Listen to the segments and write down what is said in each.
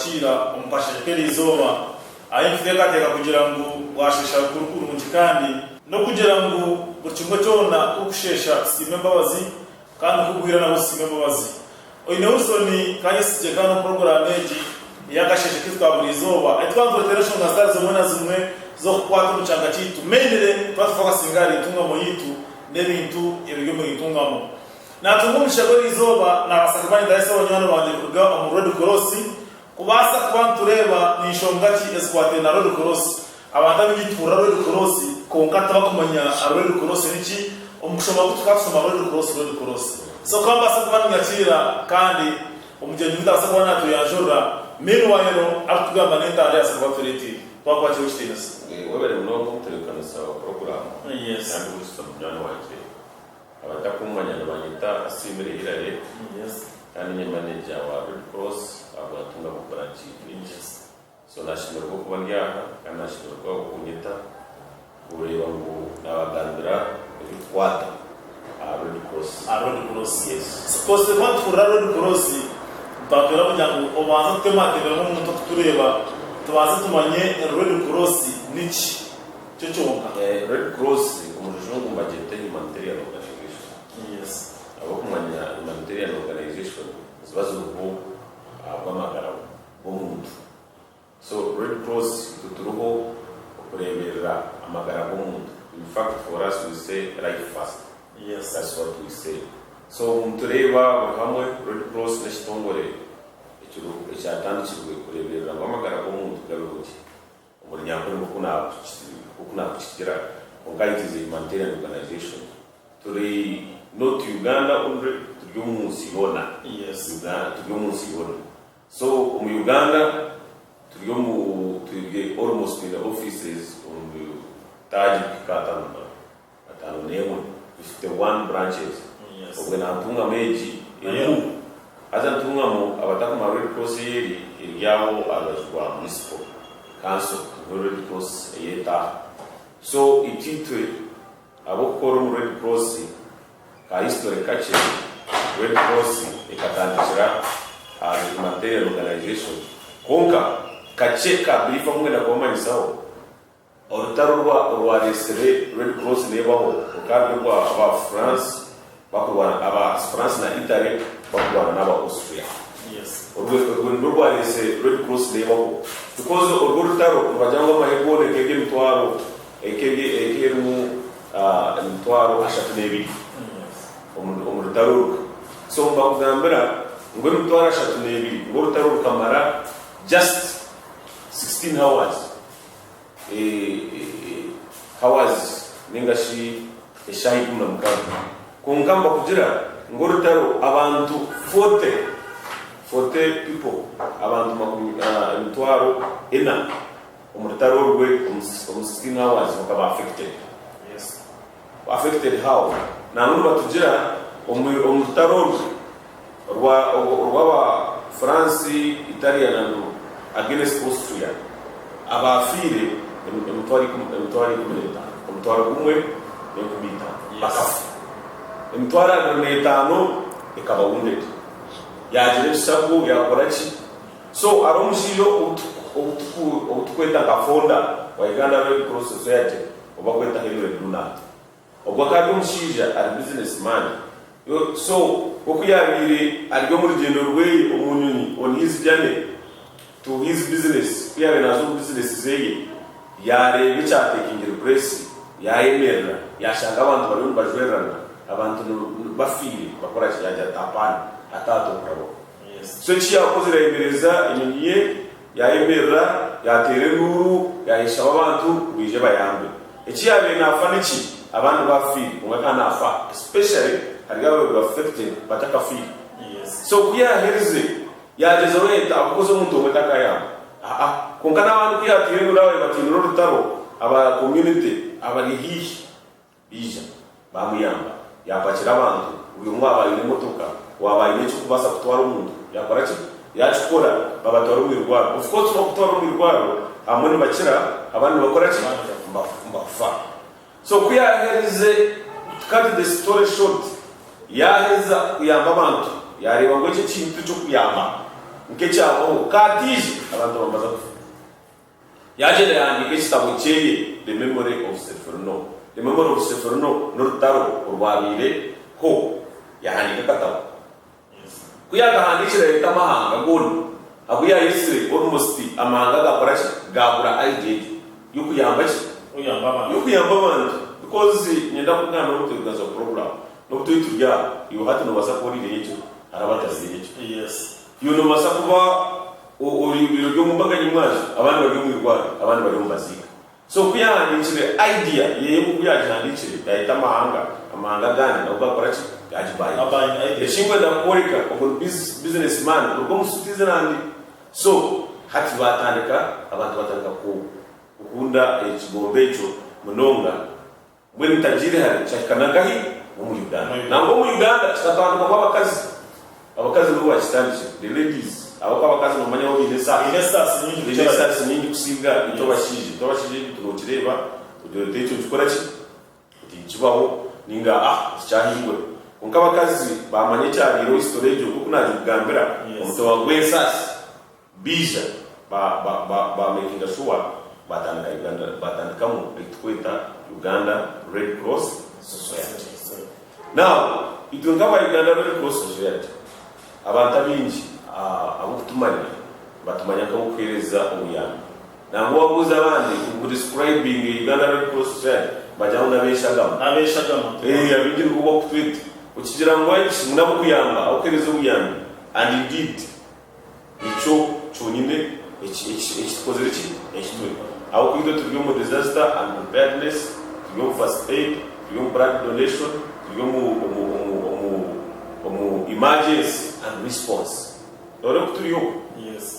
kwakira umufasha kerizoba ayimfiteka teka kugira ngo washesha kurukuru kandi no kugira ngo burchimwe cyona ukushesha sime mbabazi kandi kugwira nabo sime mbabazi oyinewusoni kanye sije kana program eji yakasheshe kitwa burizoba atwanzo television na stars zomona zimwe zo kwata mucanga kitu menere twafuka singari Ntungamo yitu nebintu ebiryo mu Ntungamo natungumisha burizoba na basakabani ndaisa wanywana banje kuga mu Red Cross kubasa kwantureba ni shongati esquate na Red Cross abantu bitura Red Cross konkata bakumanya Red Cross niki umushoma kutukasoma Red Cross so kamba sakabani ngakira kandi umugeni ndasakabana tuyajora meanwhile atugamba nenda ali asakwatureti twakwa cyushitines webere mnoko telekana sawa program yes and wisdom nyano waje abatakumanya nabanyita asimire irare yes kandi nye manager wa Red Cross abatunga mu branch yes so nashimira ko kubandyaha kandi nashimira ko kunyita ureba ngo nabagandira Ebirikukwata Red Cross yes suppose for Red Cross batera bujyango obanza tematebe mu muntu tureba tubaze tumanye Red Cross niki cyo cyonka Red Cross umujungu mbagete humanitarian organization yes abo kumanya humanitarian organization zibazo ubu abamagara bomuntu so Red Cross tuturuho kureberera amagara bomuntu. In fact, for us we say life first. Yes, that's what we say. So mtureba hamwe Red Cross Ekimurinkano ekiro ekyatandikirwe kureberera amagara bomuntu garuki umunyakuri mukuna kushikira ongaitize humanitarian organization turi not Uganda only turi umunsi bona. Yes, Uganda turi umunsi bona. So mu Uganda turi almost in the offices on the Ahakitongore atano nemo 51 branches. Yes, when Ntungamo eju aza Ntungamo abatakuma Red Cross yeri yawo abazwa municipal council Red Cross yeta. So ititwe abokora mu Red Cross ka history kache Red Cross ikatandikira a humanitarian organization konka kacheka bifa mwe na komanisaho orutaro rwa resere Red Cross nebaho ukabwe rwa aba France bakubana aba France na Italy bakubana n'aba Austria. Yes, urwo rwa Red Cross nebaho because urwo rutaro rwajangwa mahebone kege mitwaro ekege mu mitwaro ashatu nebi umurutaro. So mbakugambira ngo mitwaro ashatu nebi ngo rutaro kamara just 16 hours hours ningashi eshayi kuna mukamba kungamba kugira ngo rutaro abantu 40 people abantu mitwaro ena umurutaro rwe 16 hours bakaba affected. yes, affected how nanone batugira umurutaro rwa France Italia na against Austria abafire umutwari umwe nekubita bakafa umutwari netano ikaba wounded yaje sabu yakorachi. So aromushiyo utukweta kafonda wa Uganda Red Cross Society obakweta Henry Dunant obwakari umushija ari businessman. So okuyabire ari muri gendo rwe umunyunyi on his journey to his business yabe nazo business zeye yarebe cyatekingira press yayemerera yashaka abantu bari bajwerana abantu bafire bakora cyajya tapana atato kabo. yes, So cyakoze rebereza inyunye yayemerera yatere nuru yahisha abantu bije bayambe ekiyabe nafa niki abantu bafire umwana afa especially harigawe affected batakafire. yes, So kuyahereze yageze wenda abakoze umuntu umutaka yabo kunkana abantu kuyatire ngurawe batinuro rutaro aba community abari hihi bija bamuyamba yapakira abantu uyu mwaba ine motoka wabaye n'icyo kubasa kutwara umuntu yakora ki yachukora babatwara umwirwaro. Of course no kutwara umwirwaro amwe bakira abantu bakora ki mbafa. So kuyahereze cut the story short yaheza kuyamba abantu yareba ngo iki kintu cyo kuyamba nkecyabo katije abantu bamaze kufa yaje yandika igitabo cyeye the memory of Seferino the memory of Seferino n'urutaro urwabire ho yahandika katabo kuyagahandikira leta amahanga gone abuya yisire almost amahanga gakora gabura idea yo kuyamba abantu because nyenda kugana no kugaza program no kutuyitujya yo hati no basapori n'icyo arabatazi n'icyo yo no basakuba ibiro byo mumbaga nyimwaje abandi bari mu Rwanda abandi bari mu bazika so kuyahandikira idea yeye kuyahandikira yahita amahanga gani no gakora ajibaye ishingwe ndakoreka ubwo businessman ubwo musutize nandi so hati batandika abantu batandika ukunda ikigombe cyo munonga mwene tajiri hari chakanagahi mu Uganda nango mu Uganda kitatandika abakazi bo bakitandije the ladies abakazi mu manya wo binesas nyingi kusiga ito bashije turokireba ugiye techo gikora kibaho ninga cyahingwe unkabakazi bamanye cyane iro storage kuko naje kugambira umuto wa gwesas bija ba making sure batandika mu bitweta Uganda Red Cross Society. Now itungaba Uganda Red Cross Society abantu bingi abutumanya batumanya ko kwireza ubuyami nango wabuza abandi ku describing Uganda Red Cross Society bajyaho nabeshagamo yabingira kuba kwita ukigira ngo nabo kuyamba akwireza ubuyami and indeed ico cyonyine ekikoze iki aho kwito turiyo mu disaster and preparedness turiyo first aid turiyo blood donation turiyo mu emergency and response dore turiyo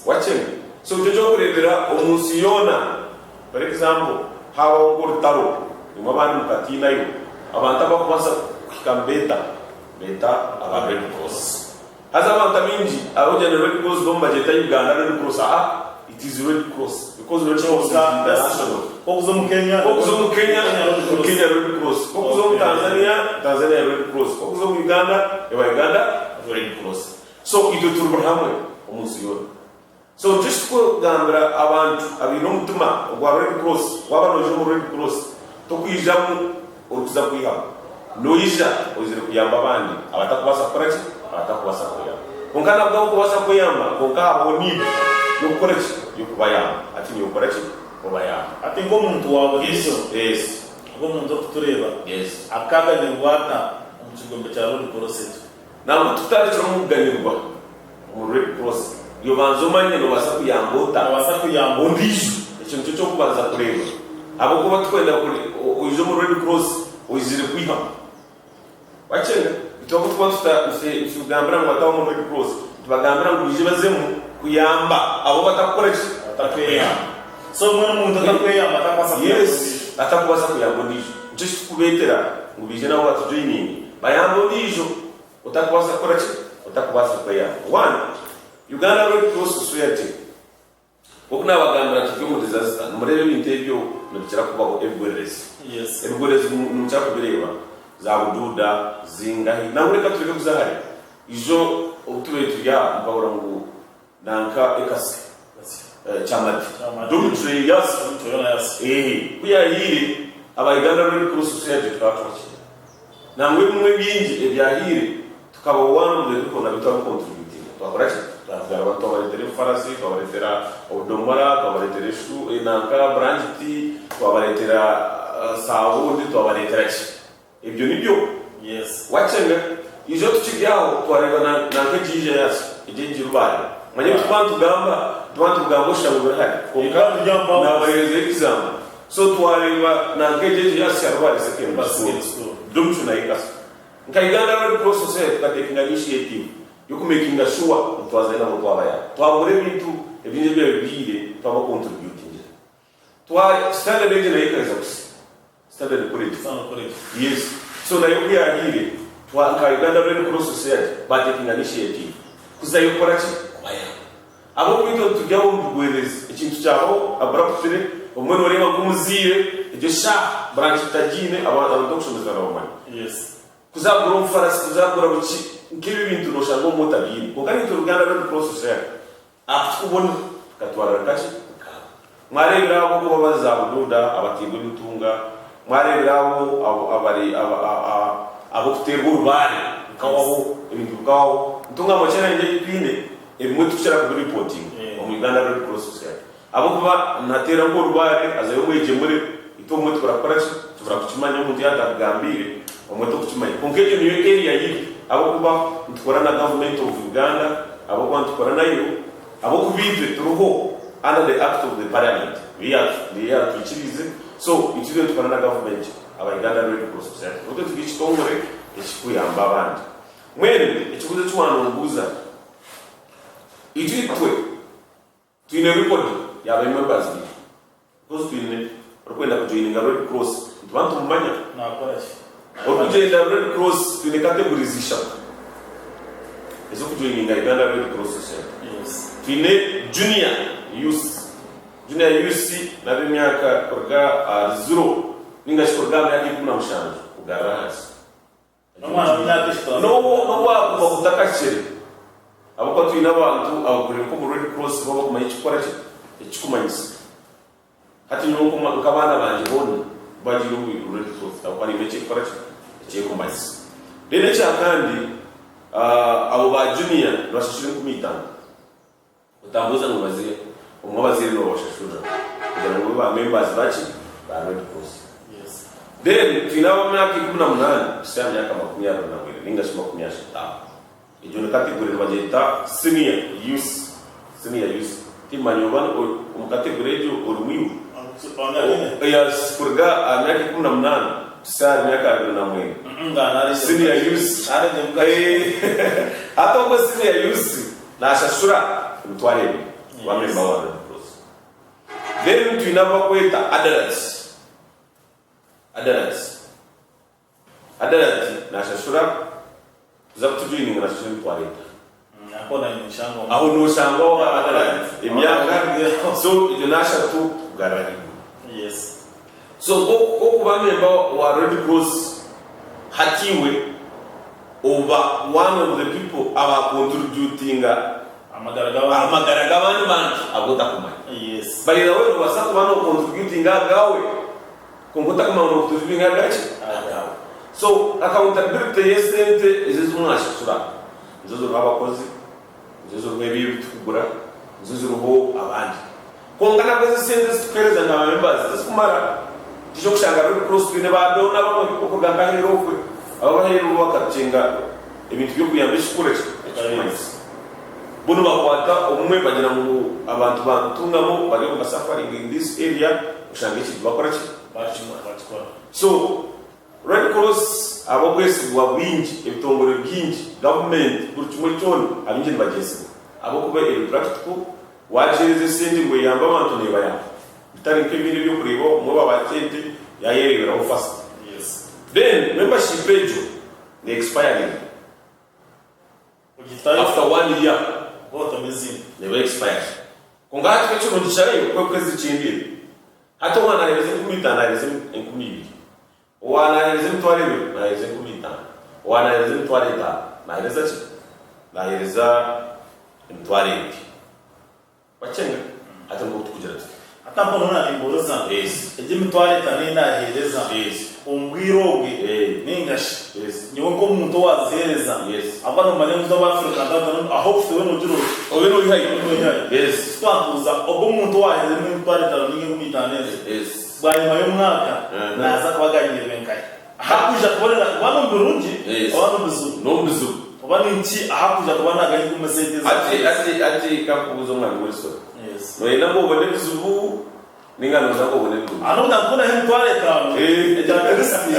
wachenge so jojo kurebera umunsi yona for example hawo ngorutaro mu bantu katina yo abantu abakubasa kikambeta aba Red Cross haza abantu bingi abo Red Cross bomba jeta Uganda Red Cross it is Red Cross because Red Cross is international okuzo mu Kenya Red Cross okuzo mu Tanzania Red Cross okuzo mu Uganda Red Cross so ito turbo hamwe umunsi yona so just ko gambira abantu abino mutuma wa Red Cross wabanoje mu Red Cross to kwijamu uruza kwiha noisha uzire kuyamba abandi abatakubasa koraki abatakubasa kuyamba kunkana bwo kubasa kuyamba kunka aboni yo koraki yo kubayamba ati yo koraki kubayamba ati ngo muntu wawe yes ngo muntu kutureba akaga ni gwata mu kigombe cya Red Cross na tutari cyo muganirwa mu Red Cross yo banzomanye no basa kuyamba ndisho ikintu cyo kubanza kureba abo kuba twenda kuri uzo mu Red Cross uzire kwiha wachenga itoko tugambira ngo bataho mu Red Cross tubagambira ngo uje bazemu kuyamba abo batakweyamba so mwana muntu atakweyamba atakubasa kuyamba ndisho just kubetera ngo bije naho batujoining bayamba ndisho utakubasa kweyamba one Uganda Red Cross Society okuna bagambira tugiye mu disaster numurebe bintebyo nabikira kubaho everywhere n'umucyako bireba za bududa zingahi nawe reka tureke kuzahari ijo utube tujya mbabura ngo nanka ekasi chamati dumtri yas kuya yiri abayiganda Red Cross Society twatwaki namwe mwe bingi ebyahire tukaba wanduye ko nabitwa contributing twakoraki twabara abantu baretera farasi twabaretera odomara twabaretera shu nanka branchti twabaretera sabundi twabaretera ibyo nibyo wachenga ijo tukijyaho twareba nanka jije yasi ijenje rubare manye tugamba shamwe hari konka byamba na bayeze exam so twareba nanka jije yasi rubare second school dumchu na ikas nkayiganda Red Cross Society katekinga initiative yokumaking sure twazena mu twabaya twabure bintu ebinje bibire twaba contributing standard age na ikas standard quality yes so na yoku ya hili Uganda Red Cross Society taking initiative kuzayokora ki kubaya abo kwito tujyaho mbugwereza ikintu cyaho abraptire umwe wareba kumuzire ibyo sha branch tajine abantu dokushomeza romani kuzagura umfarasi kuzagura buki nkibi bintu no shango motabini ukani to Uganda Red Cross Society akubona katwara kachi mware birabo ko baza bududa abatirwe n'utunga mware birabo abari abo kuterwa urubare kawaho ibintu kawaho Ntungamo challenge y'ipine ebimwe tukira ku reporting mu Uganda Red Cross Society abo kuba natera ngo urubare azayo mweje muri itomwe turakora tuvura kuchimanya umuntu yatagambire omwe to kuchimanya konkeje niyo area yibi abo kuba tukora na government of Uganda abo kuba tukora nayo abo kubidwe turuho under the act of the parliament we are tuchirize so ikizo tukora na government aba Uganda Red Cross Society uko tukishitongore ekikuyamba abandi mwene ekikuze cy'wanumbuza ititwe twine record ya members because twine rukwenda kujoininga Red Cross tubantu mumanya nakora okugenda Red Cross twine categories ishaka ezo kujoininga Uganda Red Cross Society yes twine junior youth na bimyaka kurga 0 ninga shikorga ya 15 kugarahasi no wa kutakashire abako twina abantu abagure ko mu Red Cross baba kuma ikikora ekikumanyisa hati nyoko nkabana banje bone bagira mu Red Cross abako meche ikora ekikumanyisa rene cha kandi abo ba junior bashishire kumitanga utambuza ngo bazire umwabazire no bashishura kugira ngo ba members bachi ba Red Cross yes then twina myaka 18 sha myaka 20 ninga shima 10 ijo category bajeta senior youth timanyoban o category jo ormiu yes kurga myaka 18 sha myaka 20 ngana senior youth ato ko senior youth na shashura mtwale wa member wa then twina bakweta adults na shashura za kutujoininga na shashura mtwaleta akona inshango aho no shango wa adults imyaka so idonasha tu garani yes so ko kuba member wa Red Cross hatiwe over one of the people aba contributing amagaragabani bantu agota kumanya yes by the way wasatu bano contributing gawe konguta kama uno contributing gachi so accountability yesente ezizumwasha sura nzozo abakozi nzozo maybe tukugura nzozo ho abandi kongana kwese sente sikereza na members sikumara tisho kushanga Red Cross twine badona bamwe kokuganga hero kwe abahero bakacenga ibintu byo kuyambisha kurecha bono bakwata omwe bagira ngo abantu bantungamo bari mu safari in this area ushange ki bakora ki bakora so Red Cross abogwese bwabwinji ebitongore byinji government burchumwe cyone abinje bagese abo kuba practical wajereze sende ngo yamba abantu ne baya bitari nke bindi byo kuribo mu babatende yayerebera ho fast yes then membership page the expiring after 1 year what amazing never expire kungati kwecho ndishayo kwa kwezi chindire hata wana releze kumita na releze enkumibiri wana releze mtwale na releze kumita wana releze mtwale na releze chi na releze mtwale bachenga hata ngo tukujira hata mbona nimboroza yes eje mtwale tanina hereza yes umbwiroge ningashi yes nyo ko umuntu wazereza yes abana manya ngo Africa ndabona aho fuwe no juro obeno yihaye yes twakuza obo umuntu waheze mu mtwale tanina ngumitaneze yes bwanyuma y'umwaka naza kubaganyira benkaye hakuja kubona bano Burundi abantu bizu bano nti hakuja kubona gayi ku Mercedes ati kakubuzo mwana muri so yes no ina bo bone bizu ninga zako bone bizu ano ndakuna hem twale tano ejakristi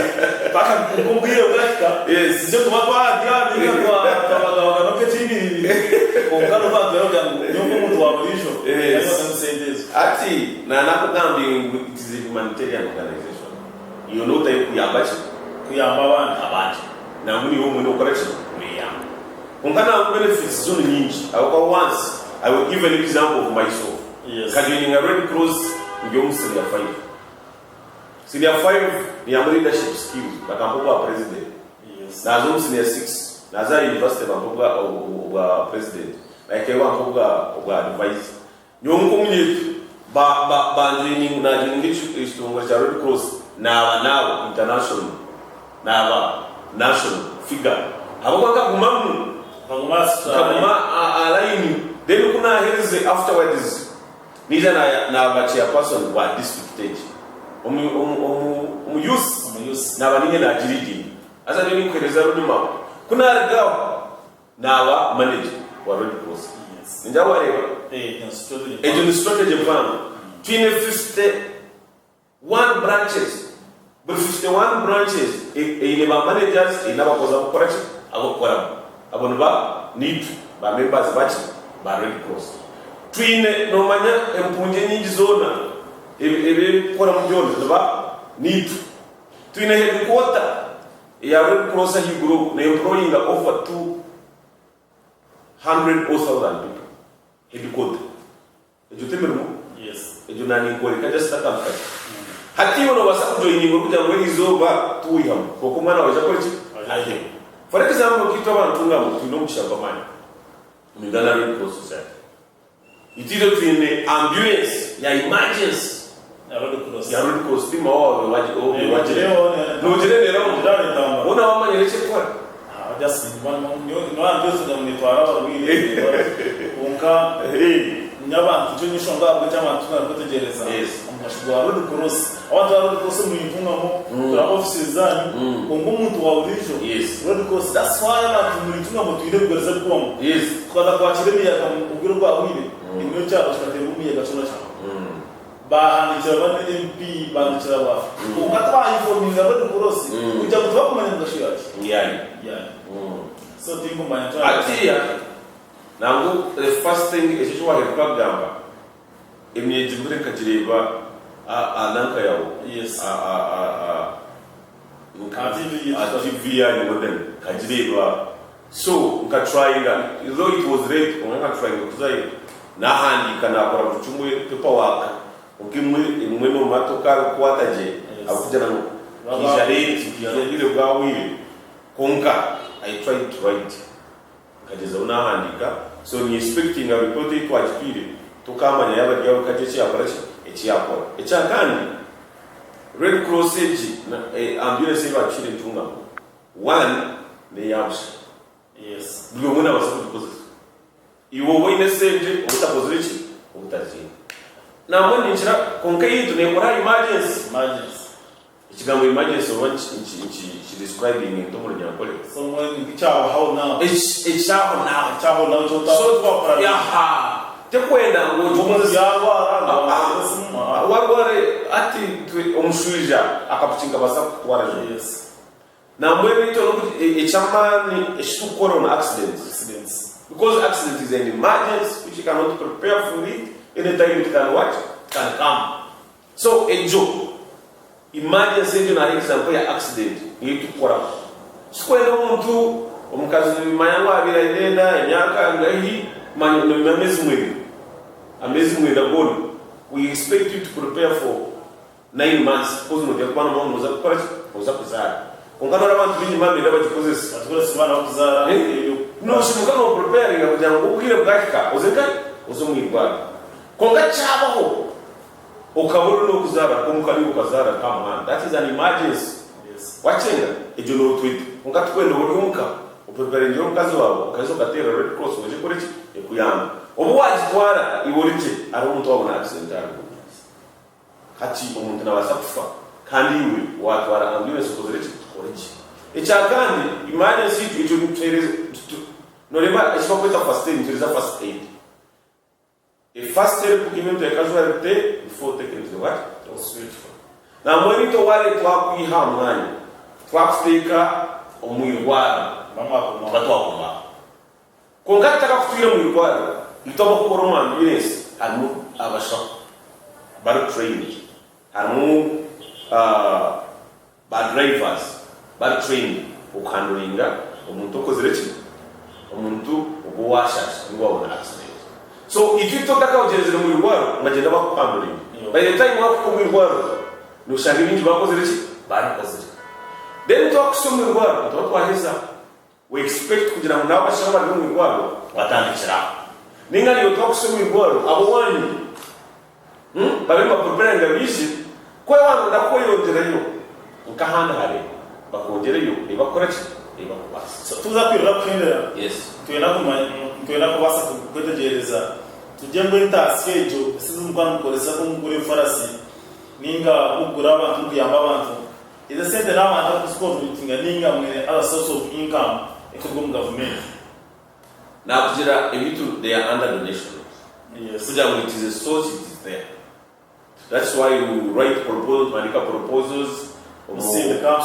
paka kumbire ubaka yes sije kubatwa dia ninga kwa no ketini kongano ba bero yangu nyoko muntu wa burisho ayo Mercedes ati na nakugambi it is a humanitarian organization you know that kuyamba abantu na muni wo muni operation kuyamba kungana benefits zone nyingi ako once I will give an example of myself yes kajoining a Red Cross ndio msilia 5 senior 5 ni am leadership skills bakampoka president yes na zo senior 6 na za university bakampoka wa president like wa advice nyonko munyetu ba nzini na jingichu istunga cha Red Cross na international na national figure abakaka kumamu alaini then kuna herize afterwards nija na chairperson wa district stage use na baninge na jiridi asa nini kueleza rudima kuna rigao na wa manager wa Red Cross njawa leo strategy plan 51 branches but 51 branches ile ba managers ina bakoza correct agokora abonba need ba members bachi ba Red Cross twine no manya empunje nyingi zona ebe kora mujona ba need twine headquarter ya Red Cross hi group na employing over 200,000 people headquarter ejutemero yes ejunani ko kaja staka mkati hati wono wasakujo inyingo kuja mwezi zoba tuiham Okumanya wajakochi aje for example kitu wa Ntungamo tunomushamba mani mingana Red Cross society itiro twine ambulance ya emergency ya Red Cross tima wao wajileo no jileo ona wamanyeleche kwa just no ambiose da munitwara barwire unka nyabantu cyo nyishonga abajama tunakotegereza amashugwa Red Cross abantu Red Cross mu Ntungamo ra offices zanyu ngo umuntu wa urijo Red Cross that's why abantu mu Ntungamo twire kugereza bwongo twada kwakire miyaga ubwiro bwa wire imwe cya bashakate mu miyaga cyona cyane bahandikira bane MP bandikira ba ungatwa informinga Red Cross kujya kutuba kumenya ndashiraje yani so tingo manya atiya nangu the first thing is to have kagamba imyeji muri kajireba ananka yawo yes TV ya modern kajireba so nka trying though it was late nka trying kuzai na handika na kwa kuchumwe paperwork ukimwe no matoka kwataje akujana kijareti ile bwawire konka I tried to write kageza unahandika so ni expecting a report it was period to kama yaba yawo kajechi aparachi echiakora echakani Red Cross na ambulance iba chile Ntungamo one ne yamsha yes ndio mwana wasabu because iwo wine stage utapozichi utazi na mwani nchira konkai tunekora emergency ikigambo emergency she describing in tomo nyakole someone kichawa how now chaho now so ya ha tekwenda ngojo warware ati omushuija akapuchinga basa kwara yes na mwene to echamani eshukoro na accidents because accident is an emergency which you cannot prepare for it anytime it can come so a joke emergency na example ya accident yitu kora sikwenda umuntu omukazi mayango abira idenda emyaka ngahi manyo amezi mwezi gone we expect you to prepare for 9 months because no yakwana mo za kora za kuzara ungana abantu binyi mambe ndabajikoze atukora simana kuzara no simukano prepare ngakuja ngubwire bwakika uzomwirwa konga chabaho ukabura no kuzara kumukali ukazara kama that is an emergency yes wachenga ejono tweet ungatwenda urumka uprepare ndio mkazi wabo ukazo katera Red Cross waje korechi ekuyamba obo wajitwara iworike ari umuntu wabona accident ari kati umuntu nabasa kufa kandi iwe watwara ambulance kozerechi korechi echakandi emergency icyo mutereze noreba eshakweta first aid ntereza first aid a first aid kugimento ya casualty before taking to the what hospital na mwenito wale twakuiha mwanya twakuteka omwirwara batwakoma kongataka kutwira mwirwara itoba kukoroma ambulance harimo abasha bar training harimo bar drivers bar training ukanduringa umuntu ukozerechi umuntu ubwashasha ngo wabona accident so itito takaogerezera mwirwara ngagenda bakukandurira by the time wakukumwirwara nushanga ibindi bakozerechi barakozere then twakusoma mwirwara twaheza we expect kugira ngo nabo bashaka bari mwirwara batandikira ninga yo tokusoma igwaro abo wanyu babemba preparing abisi ko abantu ndakoyongerayo ukahanda hare bakongerayo ibakoreki ibakubasa tuza kwirira kwendera yes twena kubasa kwetegereza tujembe nta schedule sizumukwana mukoresa ko mugure farasi ninga mugura abantu kuyamba abantu ide sente n'abantu kusport mitinga ninga mwe other source of income ekurwa mu government na kugira ebitu they are under donation. Yes. Kugira ngo it is a source, it is there. That's why you write proposals, mandika proposals,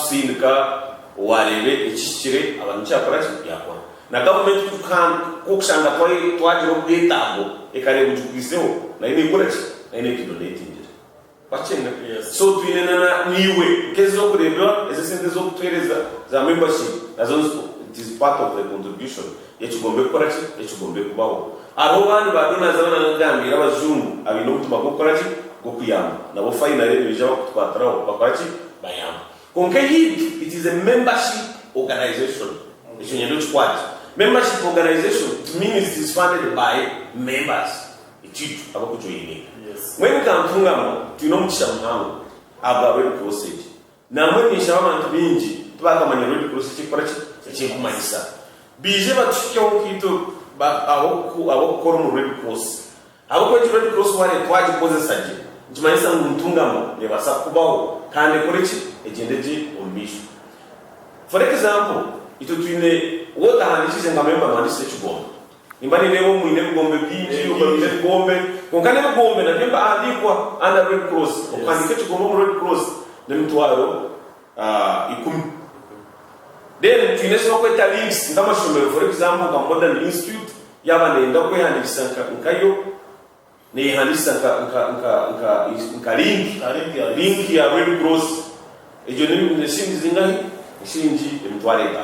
sindika warebe ekishire abantu cyakora yakora. Na government kushanga twajiro bwetabo ekare bujukiseho na ine ikoreki na ine donating. Bachenga. Yes. So twinena niwe kezo kureba ezesente zo kutwereza za membership nazo it is part of the contribution. Yechugombe koraki yechugombe kubaho abo bantu badona zabana ngambira abazungu abino gutuma gukoraki go kuyamba nabo finally bijaba kutwataraho bakoraki bayamba konke yit it is a membership organization it's a new squad membership organization it means it is funded by members ichitu abakujoyine yes when Ntungamo tunomchisha mhango aba red cross na mwe nisha abantu bingi twakamanya red cross chikoraki chikumanyisa bije batukyo kito abo kora mu red cross abo ko red cross wale twaje pozesaje njimanisa Ntungamo ne basa kubaho kandi koreki ejendeje ombisho for example ito twine wota handishije ngamemba mandise chugombe nimbani leo mwine ngombe biji ubabile ngombe konkane ngombe na nemba andikwa under red cross okandike chugombe mu red cross ne mtwaro ikumi. Then twinese kweta links ndamashomero for example ka modern institute yaba nenda ko yandikisa nkayo ne handisa nka link ya red cross ejo ne shingi zingahi shingi emtwareka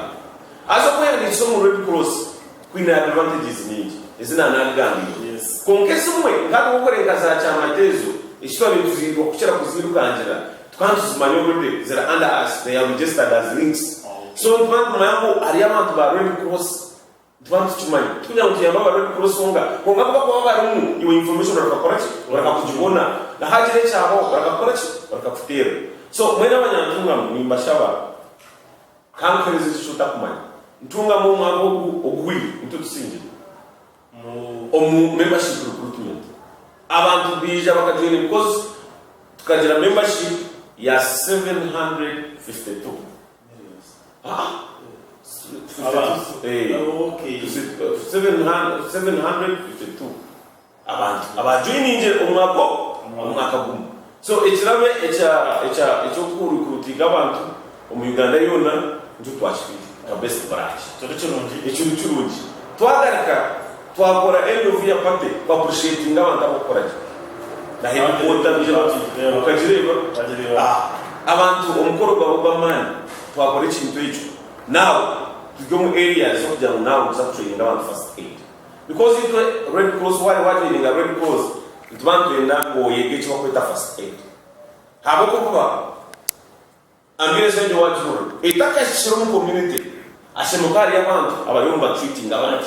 aso ko yandikisa mu red cross kwina advantages nyingi ezina nagambi yes konkese mwe ngako gukoreka za cyamatezo ishwa bituzirwa kuchira kuzirukangira twantuzimanyo rode zera under us they are registered as links. So twantu mayango ari abantu ba red cross twantu chumani tunya utiyamba ba red cross konga kwa bari iwe information bakakoraki bakakujibona na hajire cyabo bakakoraki bakakutera so mwena Ntungamo ni mbashaba kankereze chuta kumanya Ntungamo mwabo ogwi ntutusinje membership recruitment abantu bija bakajoin because tukagira membership ya 752 okay 752 abantu abajoininge umwaka gumu so ekirabe echo kurukutinga abantu mu Uganda yona njo twashifite ka best branch echo twagarika twakora end ya pate kwa appreciating abantu abakora na headquarter bijabo ukajireba abantu omukoro bamani twakora ikintu echo now to go areas of the now training about first aid because it red cross why training a red cross it want to enda ko yege chwa kweta first aid haboko kuba ambulance ndio wajuru itaka shiro mu community ashemukari abantu abayumba treating abantu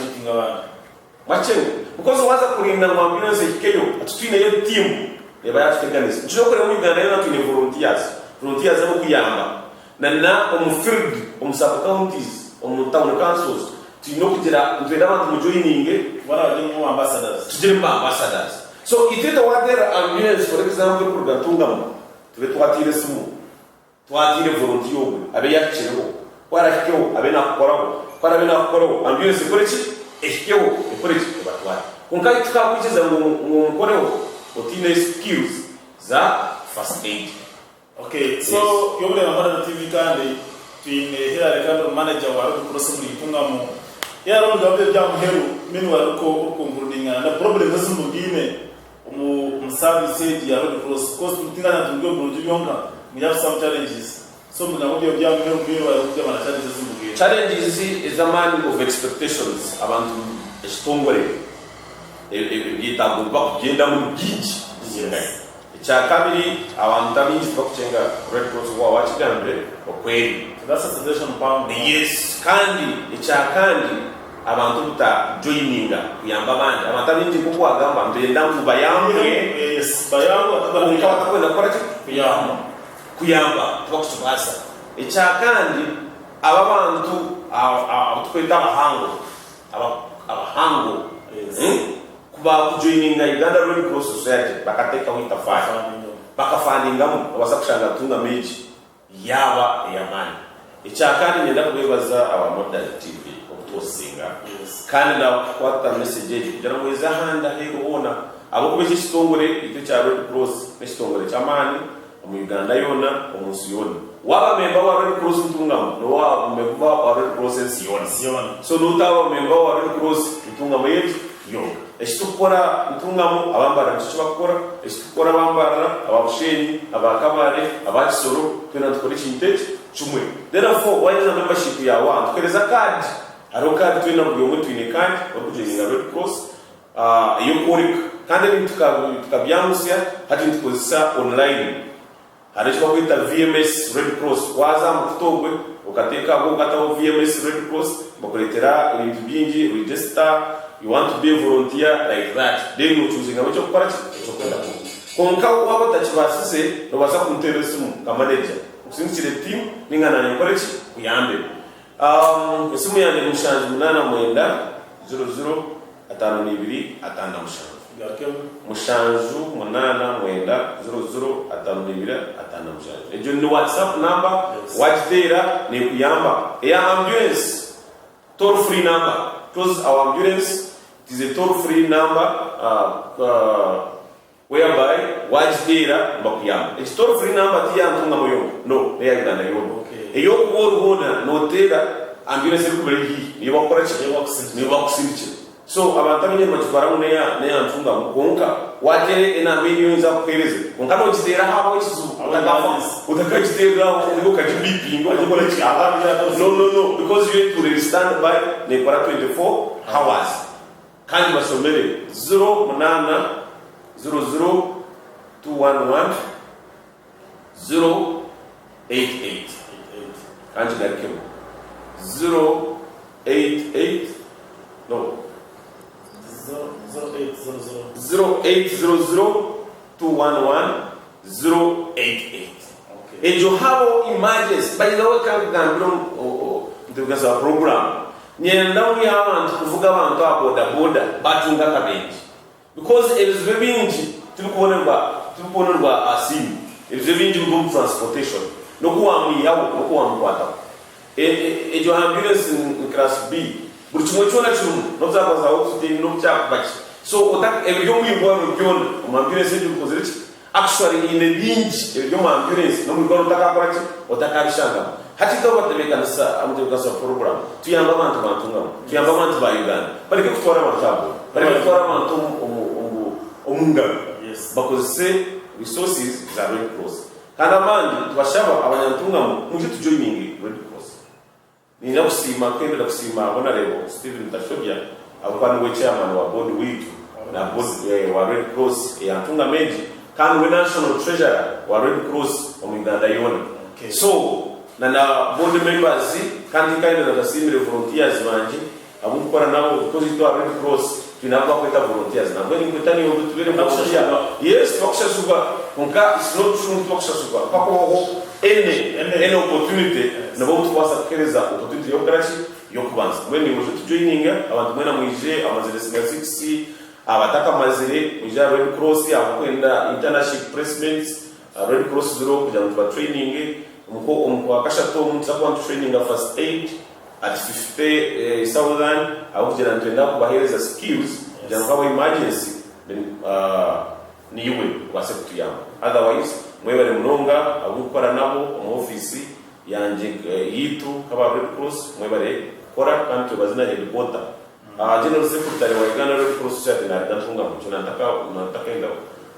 machengo because waza kulinda mu ambulance ikeyo atutine yo team eba yateganisa njo kore mu Uganda na tune volunteers abo kuyamba na field sub counties town councils tino kugira ntwera abantu mu joining wala mu ambassadors tujire mu ambassadors so iteta wadera ambulance for example pour Ntungamo tube twatire simu twatire volunteer abe yakirego kwarakyo abe nakoraho ambulance koreki ekyo ekoreki batwara kunkai tukakukiza ngo nkoreho otine skills za first aid. Okay, so yobule mabada TV kandi twine hera rekando manager wa Red Cross mu Ntungamo yaro ngabye bya muheru minu waruko urukungurudinga na problem z'umugine mu service ya Red Cross cost mutingana tungyo mu yonga we have some challenges so mugabo bya muheru minu waruko bya challenges z'umugine. Challenges is a man of expectations abantu Ekitongore yitagomba kugenda mu byinshi kabiri abantu tabinji twakucenga red cross wa wachigambe okweli that's a suggestion pound yes kandi kandi abantu buta joininga kuyamba abandi abantu abinji kuko wagamba mbenda kubayambe bayambo atakwenda kora kuyamba tubakutubasa ekyakandi aba bantu abatweta abahango kuba kujoininga Uganda Red Cross Society bakateka witafanya bakafandingamu abasa kushanga tunga meji yaba yamani ekyakandi nenda kubebaza aba Modern TV okutosinga kandi na kwata message kugira ngo izahanda hero abo kubesha kitongore icyo cya Red Cross n'ekitongore cy'amani mu Uganda yona omunsi yona waba member wa Red Cross Ntungamo no waba member wa Red Cross Siyona so nutaba member wa Red Cross Ntungamo yetu yo eshitukora Ntungamo abambara nicyo bakora eshitukora abambara ababusheni abakabare abakisoro twena dukora ikintu chumwe therefore why is membership ya wa tukereza card aro card twena bwo twine card bakujenga Red Cross iyo korika kandi tukabyamusya hati ntukozesa online harishwa kwita VMS Red Cross waza mutogwe ukateka ngo gataho VMS Red Cross bakuletera ibintu byingi register you want to be a volunteer like that then you choosing abo cyo gukora cyo kwenda konka wabo tachibasise no basa kunteresimu ka manager usinsire team ningana nyakoreki kuyambe esimu yanjye mushanju 8 00 52 atanda mushanju 8 00 52 atanda mushanju ejo ni WhatsApp number wajitera ni kuyamba ya ambulance toll free number because our ambulance is a toll free number whereby wajitera bakuyamba it's toll free number tia Ntungamo yo no ya Uganda yo eyo kuborubona notera ambulance kubiri ni bakora ni bakusindiche so abantu abanye machibara mu ne Ntungamo konka watere ina millions za kuhereze konka no jitera habo ikizu utakajitera ngo kajibipi ngo ajikora iki no because you have to stand by ne para 24 hours kandi basomere 0800 211 088 kandi nakemo 088 no 0800 211 088 ejo habo images by the way kan gambiro ndugasa program nyenda muri abantu kuvuga abantu aboda batunga kabenji because it is very bingi tukubonerwa asimu it is very bingi mu transportation no kuwa yawo no kuwa mkwata ejo ambulance in class B buri kimwe cyona cyumu no zabaza aho tute no cyakubaki so otaka every young you want to join ambulance you because actually in the bingi every young ambulance no mu goro takakora ki otaka bishanga hati ka batemeka sa amuteka program tuyamba abantu Ntungamo tuyamba abantu ba Uganda bari kutwara amatabo bari kutwara abantu omunga bakozese resources za Red Cross kandi abandi tubashaba abanyantungamo muje tujoininge Red Cross ni nakusima kwenda kusima bona lebo Steven Tashobya abakwana we chairman wa board wetu na board wa Red Cross ya Ntungamo kandi we national treasurer wa Red Cross mu Uganda yone so na board members kandi kaida na simile volunteers banje abukora nabo because it Red Cross tunaba kweta volunteers na ngani kwetani yo tubere mbakushia yes twakusha suba konka is not true twakusha suba pako any opportunity na bo twasa kereza opportunity yo karachi yo kubanza mweni mo joining abantu mwena mwije amazire 6 abataka mazire mwije Red Cross abakwenda international placements Red Cross zero kuja mu training umko akashato mutsapo training first aid at 50,000 awujira ntenda kubahereza skills jangawa emergency then niwe wasekutu yamo otherwise mwebale munonga abukora nabo mu office yanje yitu kaba Red Cross mwebale kora kandi tubazina headquarter general secretary wa Uganda Red Cross Society na Ntungamo cyona nataka enda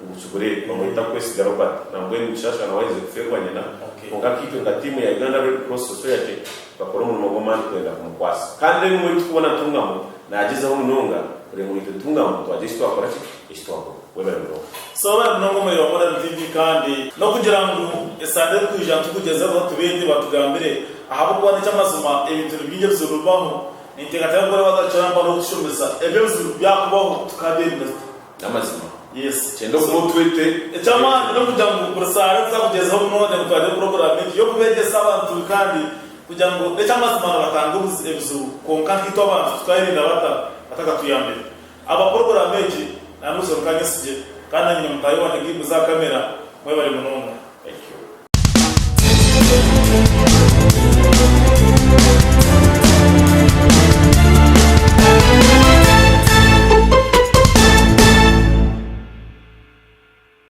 ubuchugure bamwita kwesi Robert na mbweni mshasha na waize kuferwa nyina konga kitu ngatimu ya Uganda Red Cross Society bakora mu magomani kwenda kumukwasa kandi mu tukubona Ntungamo na agiza umunonga kuri mu Ntungamo twagishwa akora ishitwako webere bro so ba Ntungamo yobora TV kandi no kugira ngo esande kujya tukugeza aho tubende batugambire ahabo kubana cyamazuma ibintu byinge bizurubaho Nintegatera ngore bagacana mbano gushomeza ebebuzi byakubaho tukademeza namazima yes cyendo ko twete ecama no kugira ngo burasare zakugezaho n'ode mutwade program yo kubegesa abantu kandi kugira ngo ecamazima batanga ubuzu konka hito abantu twayirinda bataka tuyambere aba program eji namuzo kanyesije kandi nyine mutayiwa ngimu za kamera mwe bari munonga. Thank you.